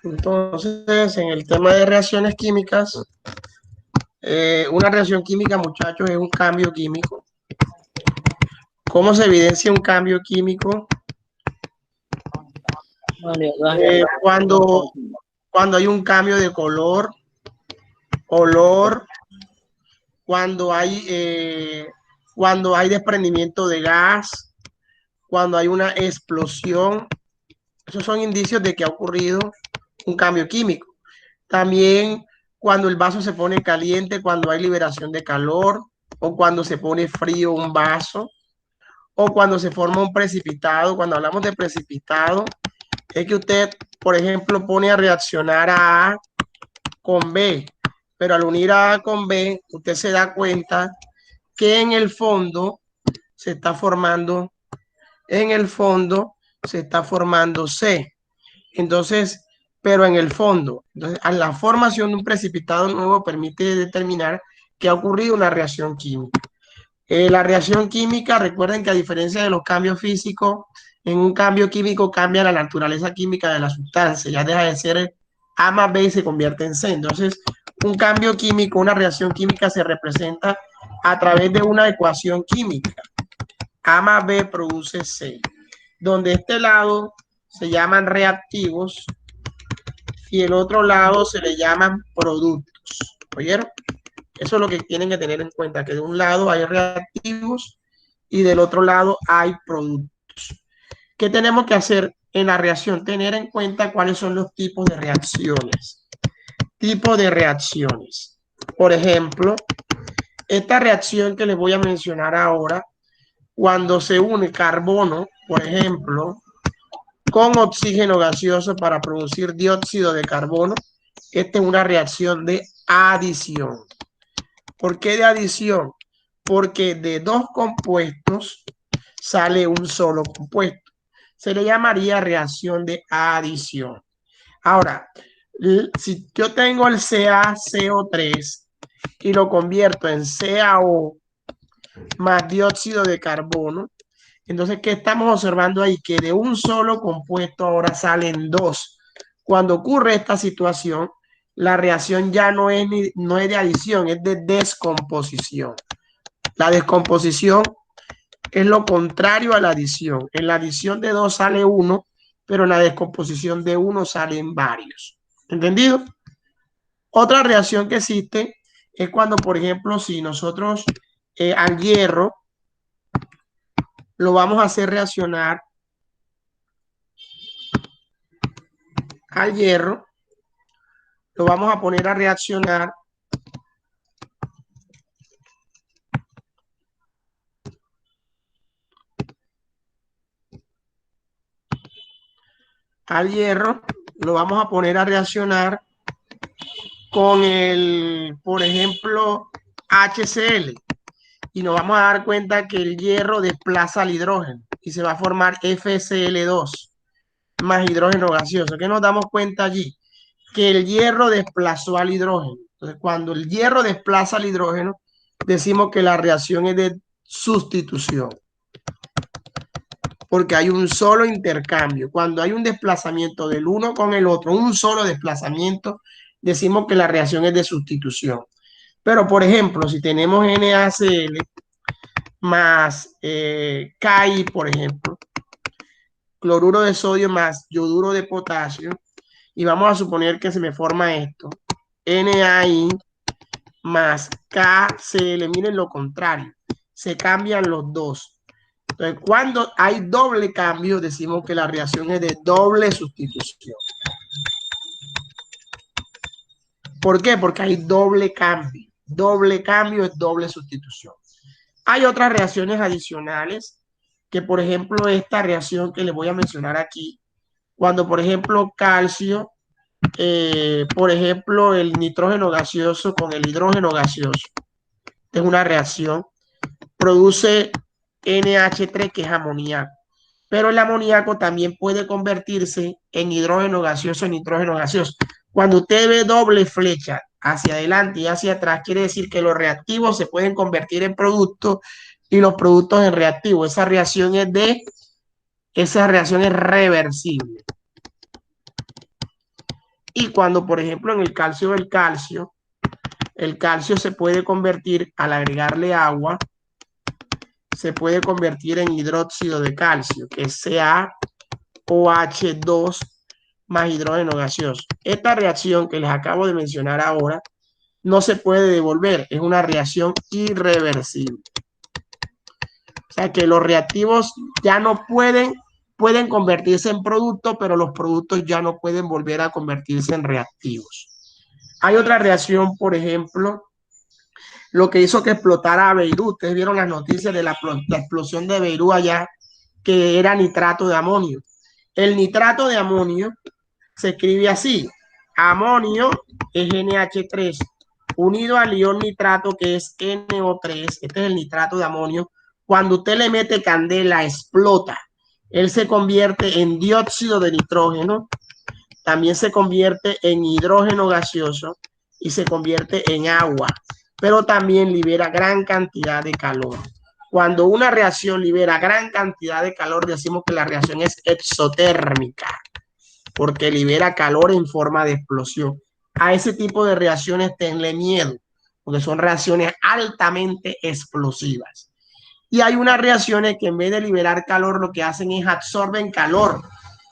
Entonces, en el tema de reacciones químicas, una reacción química, muchachos, es un cambio químico. ¿Cómo se evidencia un cambio químico? Vale, ¿verdad? Cuando hay un cambio de color, olor, cuando hay desprendimiento de gas, cuando hay una explosión. Esos son indicios de que ha ocurrido un cambio químico. También cuando el vaso se pone caliente, cuando hay liberación de calor, o cuando se pone frío un vaso, o cuando se forma un precipitado. Cuando hablamos de precipitado, es que usted, por ejemplo, pone a reaccionar a con B, pero al unir A con B, usted se da cuenta que se está formando, en el fondo se está formando C. Entonces, pero en el fondo, entonces, a la formación de un precipitado nuevo permite determinar que ha ocurrido una reacción química. La reacción química, recuerden que a diferencia de los cambios físicos, en un cambio químico cambia la naturaleza química de la sustancia, ya deja de ser A más B y se convierte en C. Entonces, un cambio químico, una reacción química se representa a través de una ecuación química. A más B produce C, donde este lado se llaman reactivos y el otro lado se le llaman productos. ¿Oyeron? Eso es lo que tienen que tener en cuenta, que de un lado hay reactivos y del otro lado hay productos. ¿Qué tenemos que hacer en la reacción? Tener en cuenta cuáles son los tipos de reacciones. Tipo de reacciones. Por ejemplo, esta reacción que les voy a mencionar ahora, cuando se une carbono, por ejemplo, con oxígeno gaseoso para producir dióxido de carbono, esta es una reacción de adición. ¿Por qué de adición? Porque de dos compuestos sale un solo compuesto. Se le llamaría reacción de adición. Ahora, si yo tengo el CaCO3 y lo convierto en CaO más dióxido de carbono, entonces, ¿qué estamos observando ahí? Que de un solo compuesto ahora salen dos. Cuando ocurre esta situación, la reacción ya no es de adición, es de descomposición. La descomposición es lo contrario a la adición. En la adición de dos sale uno, pero en la descomposición de uno salen varios. ¿Entendido? Otra reacción que existe es cuando, por ejemplo, si nosotros al hierro lo vamos a hacer reaccionar al hierro, lo vamos a poner a reaccionar al hierro, lo vamos a poner a reaccionar con el, por ejemplo, HCl. Y nos vamos a dar cuenta que el hierro desplaza al hidrógeno y se va a formar FCl2 más hidrógeno gaseoso. ¿Qué nos damos cuenta allí? Que el hierro desplazó al hidrógeno. Entonces, cuando el hierro desplaza al hidrógeno, decimos que la reacción es de sustitución, porque hay un solo intercambio. Cuando hay un desplazamiento del uno con el otro, un solo desplazamiento, decimos que la reacción es de sustitución. Pero, por ejemplo, si tenemos NaCl más Ki, por ejemplo, cloruro de sodio más yoduro de potasio, y vamos a suponer que se me forma esto, NaI más KCl, miren lo contrario, se cambian los dos. Entonces, cuando hay doble cambio, decimos que la reacción es de doble sustitución. ¿Por qué? Porque hay doble cambio. Doble cambio es doble sustitución. Hay otras reacciones adicionales que, por ejemplo, esta reacción que les voy a mencionar aquí, cuando, por ejemplo, calcio, por ejemplo, el nitrógeno gaseoso con el hidrógeno gaseoso, es una reacción, produce NH3, que es amoníaco. Pero el amoníaco también puede convertirse en hidrógeno gaseoso, en nitrógeno gaseoso. Cuando usted ve doble flecha hacia adelante y hacia atrás, quiere decir que los reactivos se pueden convertir en productos y los productos en reactivos. Esa reacción es reversible. Y cuando, por ejemplo, en el calcio del calcio, el calcio se puede convertir, al agregarle agua, se puede convertir en hidróxido de calcio, que es CaOH2 más hidrógeno gaseoso. Esta reacción que les acabo de mencionar ahora no se puede devolver, es una reacción irreversible. O sea que los reactivos ya no pueden convertirse en productos, pero los productos ya no pueden volver a convertirse en reactivos. Hay otra reacción, por ejemplo, lo que hizo que explotara a Beirut. Ustedes vieron las noticias de la explosión de Beirut allá, que era nitrato de amonio. El nitrato de amonio se escribe así: amonio es NH3 unido al ion nitrato que es NO3. Este es el nitrato de amonio. Cuando usted le mete candela, explota. Él se convierte en dióxido de nitrógeno, también se convierte en hidrógeno gaseoso y se convierte en agua, pero también libera gran cantidad de calor. Cuando una reacción libera gran cantidad de calor, decimos que la reacción es exotérmica, porque libera calor en forma de explosión. A ese tipo de reacciones tenle miedo, porque son reacciones altamente explosivas. Y hay unas reacciones que en vez de liberar calor, lo que hacen es absorben calor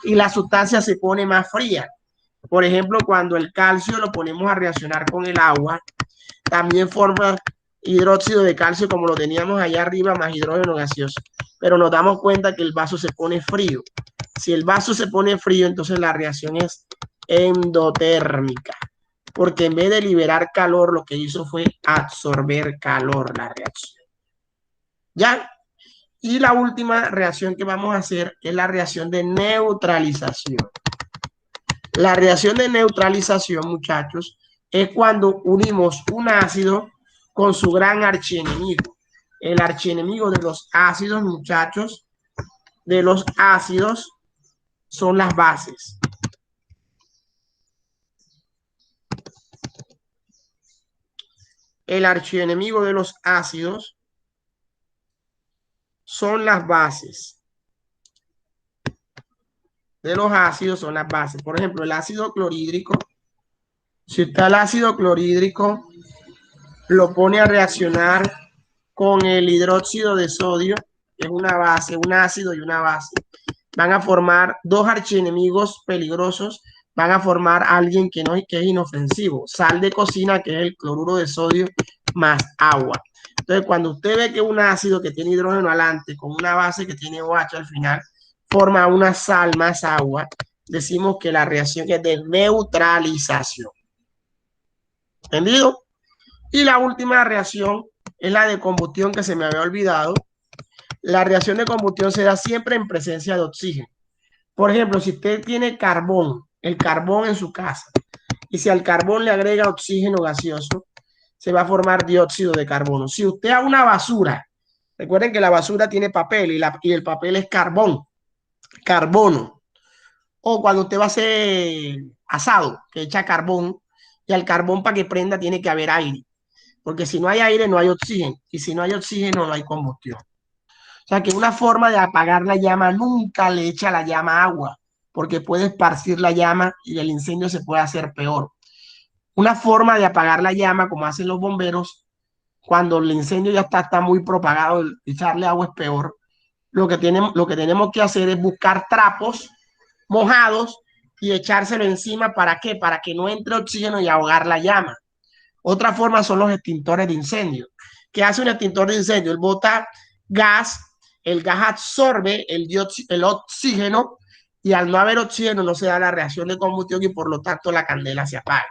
y la sustancia se pone más fría. Por ejemplo, cuando el calcio lo ponemos a reaccionar con el agua, también forma hidróxido de calcio como lo teníamos allá arriba, más hidrógeno gaseoso. Pero nos damos cuenta que el vaso se pone frío. Si el vaso se pone frío, entonces la reacción es endotérmica, porque en vez de liberar calor, lo que hizo fue absorber calor la reacción. ¿Ya? Y la última reacción que vamos a hacer es la reacción de neutralización. La reacción de neutralización, muchachos, es cuando unimos un ácido con su gran archienemigo. El archienemigo de los ácidos, muchachos, de los ácidos son las bases. El archienemigo de los ácidos son las bases. De los ácidos son las bases. Por ejemplo, el ácido clorhídrico. Si está el ácido clorhídrico, lo pone a reaccionar con el hidróxido de sodio, que es una base, un ácido y una base. Van a formar dos archienemigos peligrosos, van a formar a alguien que es inofensivo, sal de cocina, que es el cloruro de sodio, más agua. Entonces, cuando usted ve que un ácido que tiene hidrógeno adelante con una base que tiene OH al final, forma una sal más agua, decimos que la reacción es de neutralización. ¿Entendido? Y la última reacción es la de combustión, que se me había olvidado. La reacción de combustión se da siempre en presencia de oxígeno. Por ejemplo, si usted tiene carbón, el carbón en su casa, y si al carbón le agrega oxígeno gaseoso, se va a formar dióxido de carbono. Si usted a una basura, recuerden que la basura tiene papel y el papel es carbón, carbono. O cuando usted va a hacer asado, que echa carbón, y al carbón para que prenda tiene que haber aire, porque si no hay aire no hay oxígeno, y si no hay oxígeno no hay combustión. O sea que una forma de apagar la llama, nunca le echa la llama agua, porque puede esparcir la llama y el incendio se puede hacer peor. Una forma de apagar la llama, como hacen los bomberos, cuando el incendio ya está muy propagado, echarle agua es peor. Lo que tenemos que hacer es buscar trapos mojados y echárselo encima. ¿Para qué? Para que no entre oxígeno y ahogar la llama. Otra forma son los extintores de incendio. ¿Qué hace un extintor de incendio? Él bota gas, el gas absorbe el oxígeno y al no haber oxígeno no se da la reacción de combustión y por lo tanto la candela se apaga.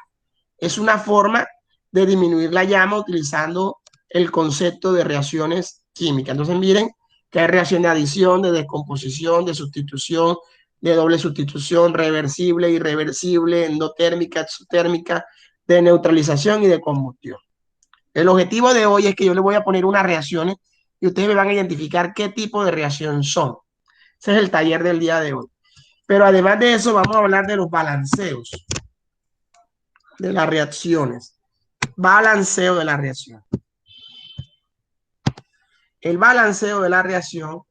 Es una forma de disminuir la llama utilizando el concepto de reacciones químicas. Entonces miren que hay reacción de adición, de descomposición, de sustitución, de doble sustitución, reversible, irreversible, endotérmica, exotérmica, de neutralización y de combustión. El objetivo de hoy es que yo les voy a poner unas reacciones y ustedes me van a identificar qué tipo de reacción son. Ese es el taller del día de hoy. Pero además de eso, vamos a hablar de los balanceos de las reacciones. Balanceo de la reacción. El balanceo de la reacción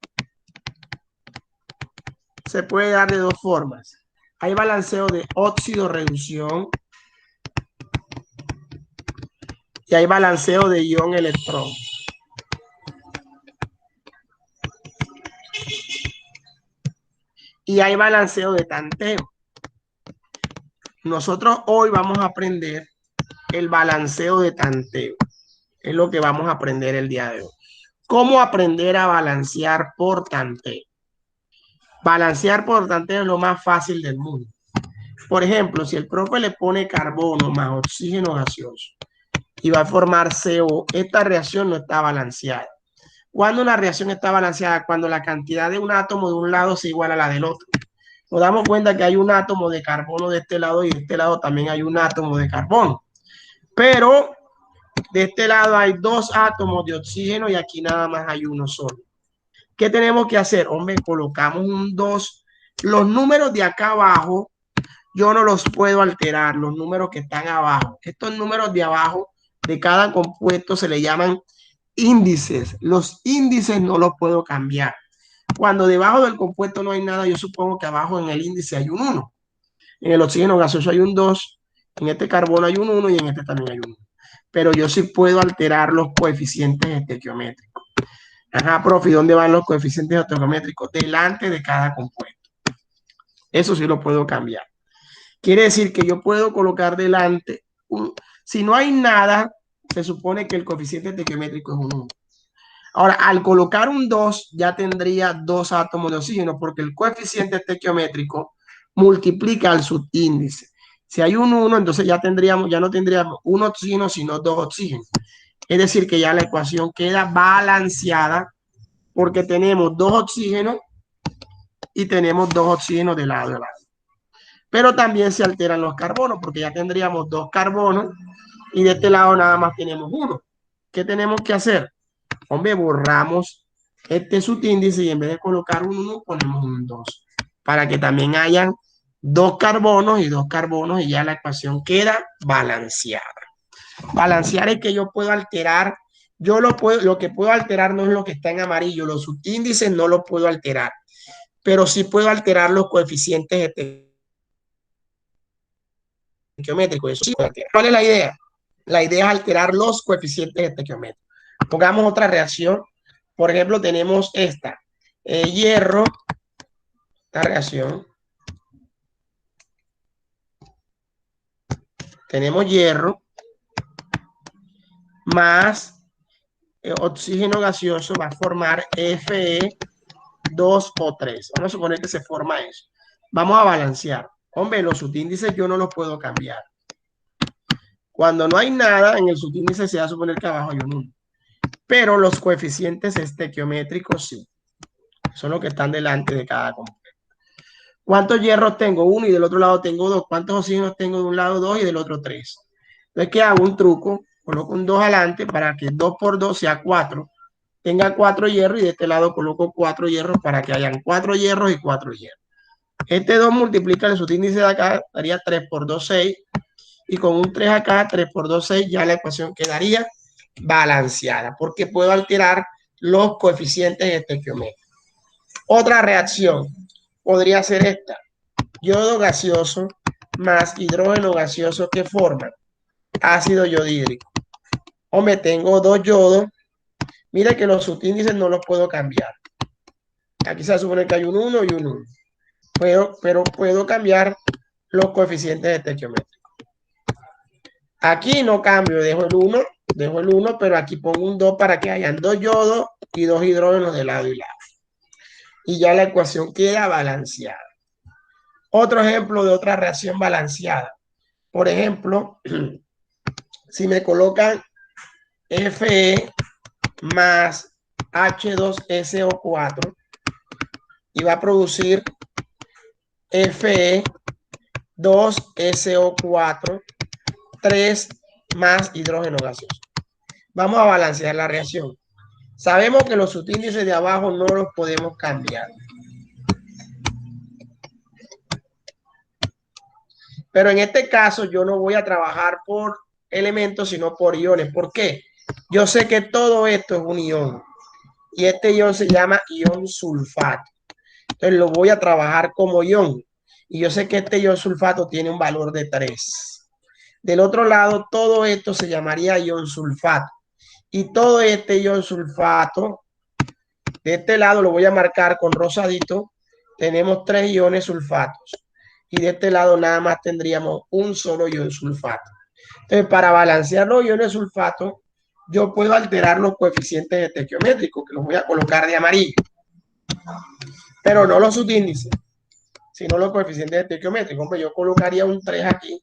se puede dar de dos formas. hay balanceo de óxido-reducción y hay balanceo de ion-electrón. Y hay balanceo de tanteo. Nosotros hoy vamos a aprender el balanceo de tanteo. Es lo que vamos a aprender el día de hoy. ¿Cómo aprender a balancear por tanteo? Balancear por tanteo es lo más fácil del mundo. Por ejemplo, si el profe le pone carbono más oxígeno gaseoso y va a formar CO, esta reacción no está balanceada. ¿Cuándo una reacción está balanceada? Cuando la cantidad de un átomo de un lado se iguala a la del otro. Nos damos cuenta que hay un átomo de carbono de este lado y de este lado también hay un átomo de carbono. Pero de este lado hay dos átomos de oxígeno y aquí nada más hay uno solo. ¿Qué tenemos que hacer? Hombre, colocamos un 2. Los números de acá abajo, yo no los puedo alterar, los números que están abajo. Estos números de abajo de cada compuesto se le llaman índices. Los índices no los puedo cambiar. Cuando debajo del compuesto no hay nada, yo supongo que abajo en el índice hay un 1. En el oxígeno gaseoso hay un 2, en este carbono hay un 1 y en este también hay un 1. Pero yo sí puedo alterar los coeficientes estequiométricos. Ajá, profe, ¿dónde van los coeficientes estequiométricos? Delante de cada compuesto. Eso sí lo puedo cambiar. Quiere decir que yo puedo colocar delante, si no hay nada, se supone que el coeficiente estequiométrico es un 1. Ahora, al colocar un 2, ya tendría dos átomos de oxígeno, porque el coeficiente estequiométrico multiplica al subíndice. Si hay un 1, entonces ya no tendríamos un oxígeno, sino dos oxígenos. Es decir, que ya la ecuación queda balanceada porque tenemos dos oxígenos y tenemos dos oxígenos de lado a lado. Pero también se alteran los carbonos porque ya tendríamos dos carbonos y de este lado nada más tenemos uno. ¿Qué tenemos que hacer? Hombre, borramos este subíndice y en vez de colocar un 1, ponemos un 2. Para que también hayan dos carbonos y ya la ecuación queda balanceada. Balancear es que yo puedo alterar, lo que puedo alterar no es lo que está en amarillo, los subíndices no los puedo alterar, pero sí puedo alterar los coeficientes estequiométricos. Eso sí puedo alterar. ¿Cuál es la idea? La idea es alterar los coeficientes estequiométricos. Pongamos otra reacción. Por ejemplo, tenemos esta. Hierro, esta reacción. Tenemos hierro más oxígeno gaseoso va a formar Fe2O3. Vamos a suponer que se forma eso. Vamos a balancear. Hombre, los subíndices yo no los puedo cambiar. Cuando no hay nada, en el subíndice se va a suponer que abajo hay un 1. Pero los coeficientes estequiométricos sí. Son los que están delante de cada compuesto. ¿Cuántos hierros tengo? 1 y del otro lado tengo 2. ¿Cuántos oxígenos tengo de un lado? 2 y del otro 3. Entonces, ¿qué hago? Un truco. Coloco un 2 adelante para que 2 por 2 sea 4. Tenga 4 hierros y de este lado coloco 4 hierros para que hayan 4 hierros y 4 hierros. Este 2 multiplica el subíndice de acá, daría 3 por 2, 6. Y con un 3 acá, 3 por 2, 6, ya la ecuación quedaría balanceada porque puedo alterar los coeficientes estequiométricos. Otra reacción podría ser esta. Yodo gaseoso más hidrógeno gaseoso que forman ácido yodhídrico. Hombre, tengo dos yodos. Mira que los subíndices no los puedo cambiar. Aquí se supone que hay un 1 y un 1. Pero puedo cambiar los coeficientes estequiométricos. Aquí no cambio, dejo el 1, pero aquí pongo un 2 para que hayan dos yodos y dos hidrógenos de lado y lado. Y ya la ecuación queda balanceada. Otro ejemplo de otra reacción balanceada. Por ejemplo, si me colocan Fe más H2SO4 y va a producir Fe2SO4, 3 más hidrógeno gaseoso. Vamos a balancear la reacción. Sabemos que los subíndices de abajo no los podemos cambiar. Pero en este caso yo no voy a trabajar por elementos, sino por iones. ¿Por qué? Yo sé que todo esto es un ion. Y este ion se llama ion sulfato. Entonces lo voy a trabajar como ion. y yo sé que este ion sulfato tiene un valor de 3. Del otro lado, todo esto se llamaría ion sulfato. Y todo este ion sulfato, de este lado lo voy a marcar con rosadito, tenemos 3 iones sulfatos. Y de este lado nada más tendríamos un solo ion sulfato. Entonces, para balancear los iones sulfato, yo puedo alterar los coeficientes estequiométricos, que los voy a colocar de amarillo, pero no los subíndices, sino los coeficientes estequiométricos. Hombre, yo colocaría un 3 aquí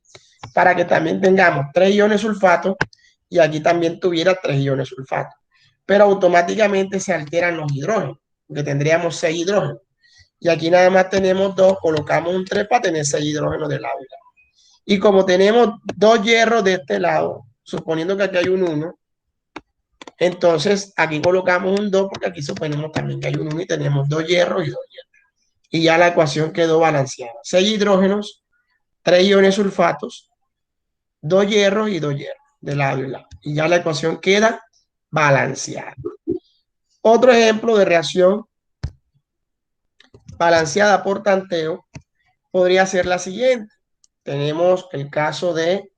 para que también tengamos 3 iones sulfato y aquí también tuviera 3 iones sulfato. Pero automáticamente se alteran los hidrógenos, porque tendríamos 6 hidrógenos. Y aquí nada más tenemos 2, colocamos un 3 para tener 6 hidrógenos de lado y lado. Y como tenemos 2 hierros de este lado, suponiendo que aquí hay un 1, entonces aquí colocamos un 2 porque aquí suponemos también que hay un 1 y tenemos 2 hierros y 2 hierros. Y ya la ecuación quedó balanceada. 6 hidrógenos, 3 iones sulfatos, 2 hierros y 2 hierros de lado y lado. Y ya la ecuación queda balanceada. Otro ejemplo de reacción balanceada por tanteo podría ser la siguiente. Tenemos el caso de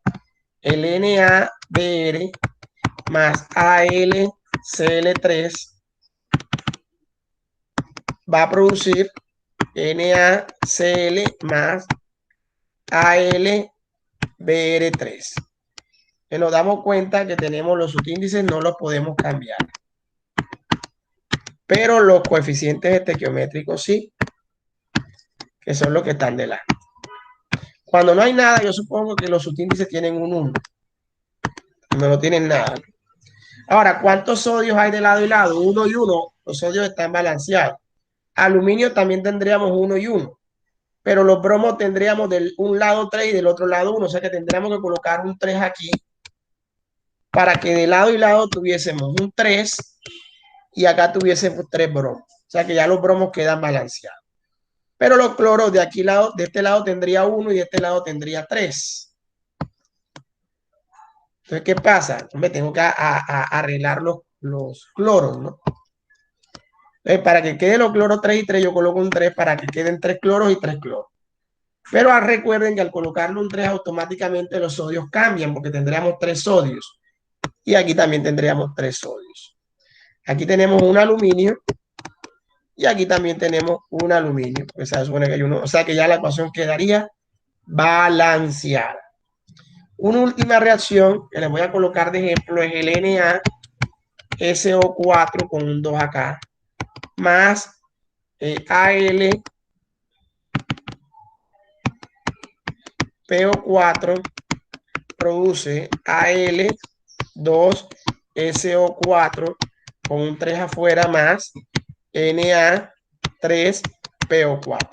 el NaBr más AlCl3 va a producir NaCl más AlBr3. Nos damos cuenta que tenemos los subíndices, no los podemos cambiar. Pero los coeficientes estequiométricos sí, que son los que están delante. Cuando no hay nada, yo supongo que los subíndices tienen un 1. No, no tienen nada. Ahora, ¿cuántos sodios hay de lado y lado? 1 y 1. Los sodios están balanceados. Aluminio también tendríamos 1 y 1. Pero los bromos tendríamos de un lado 3 y del otro lado 1. O sea que tendríamos que colocar un 3 aquí para que de lado y lado tuviésemos un 3 y acá tuviésemos 3 bromos. O sea que ya los bromos quedan balanceados. Pero los cloros de aquí lado, de este lado tendría 1 y de este lado tendría 3. Entonces, ¿qué pasa? Me tengo que arreglar los cloros, ¿no? Entonces, para que queden los cloros 3 y 3, yo coloco un 3 para que queden 3 cloros y 3 cloros. Pero recuerden que al colocarle un 3 automáticamente los sodios cambian porque tendríamos 3 sodios. Y aquí también tendríamos 3 sodios. Aquí tenemos un aluminio y aquí también tenemos un aluminio. Pues se supone que hay uno, o sea que ya la ecuación quedaría balanceada. Una última reacción que les voy a colocar de ejemplo es el NaSO4 con un 2 acá, más AlPO4 produce Al2SO4 con un 3 afuera más Na3PO4.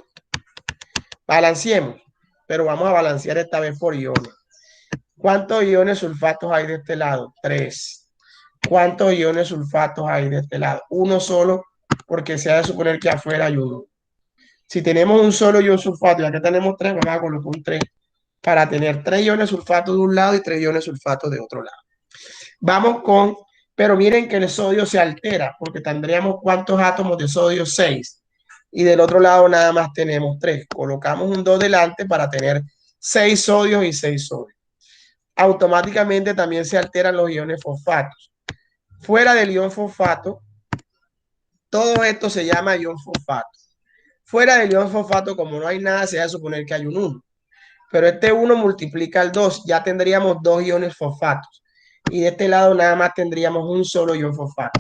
Balanceemos, pero vamos a balancear esta vez por iones. ¿Cuántos iones sulfatos hay de este lado? 3. ¿Cuántos iones sulfatos hay de este lado? Uno solo, porque se ha de suponer que afuera hay uno. Si tenemos un solo ion sulfato y acá tenemos 3, vamos a colocar un 3 para tener 3 iones sulfato de un lado y 3 iones sulfato de otro lado. Vamos con, pero miren que el sodio se altera, porque tendríamos ¿cuántos átomos de sodio? 6. Y del otro lado nada más tenemos 3. Colocamos un 2 delante para tener 6 sodios y 6 sodios. Automáticamente también se alteran los iones fosfatos. Fuera del ion fosfato, todo esto se llama ion fosfato. Fuera del ion fosfato, como no hay nada, se va a suponer que hay un 1. Pero este 1 multiplica el 2, ya tendríamos 2 iones fosfatos. Y de este lado nada más tendríamos un solo ion fosfato,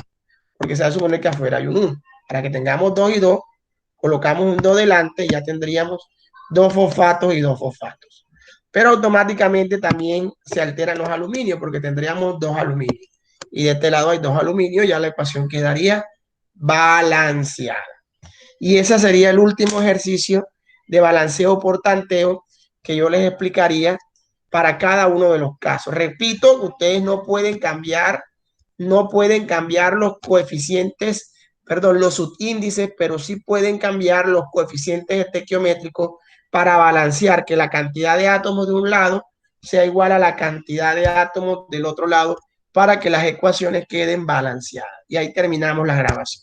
porque se va a suponer que afuera hay un 1. Para que tengamos 2 y 2, colocamos un 2 delante y ya tendríamos 2 fosfatos y 2 fosfatos. Pero automáticamente también se alteran los aluminios, porque tendríamos 2 aluminios. Y de este lado hay 2 aluminios, ya la ecuación quedaría balanceada. Y ese sería el último ejercicio de balanceo por tanteo que yo les explicaría para cada uno de los casos. Repito, ustedes no pueden cambiar los coeficientes, perdón, los subíndices, pero sí pueden cambiar los coeficientes estequiométricos para balancear que la cantidad de átomos de un lado sea igual a la cantidad de átomos del otro lado para que las ecuaciones queden balanceadas. Y ahí terminamos la grabación.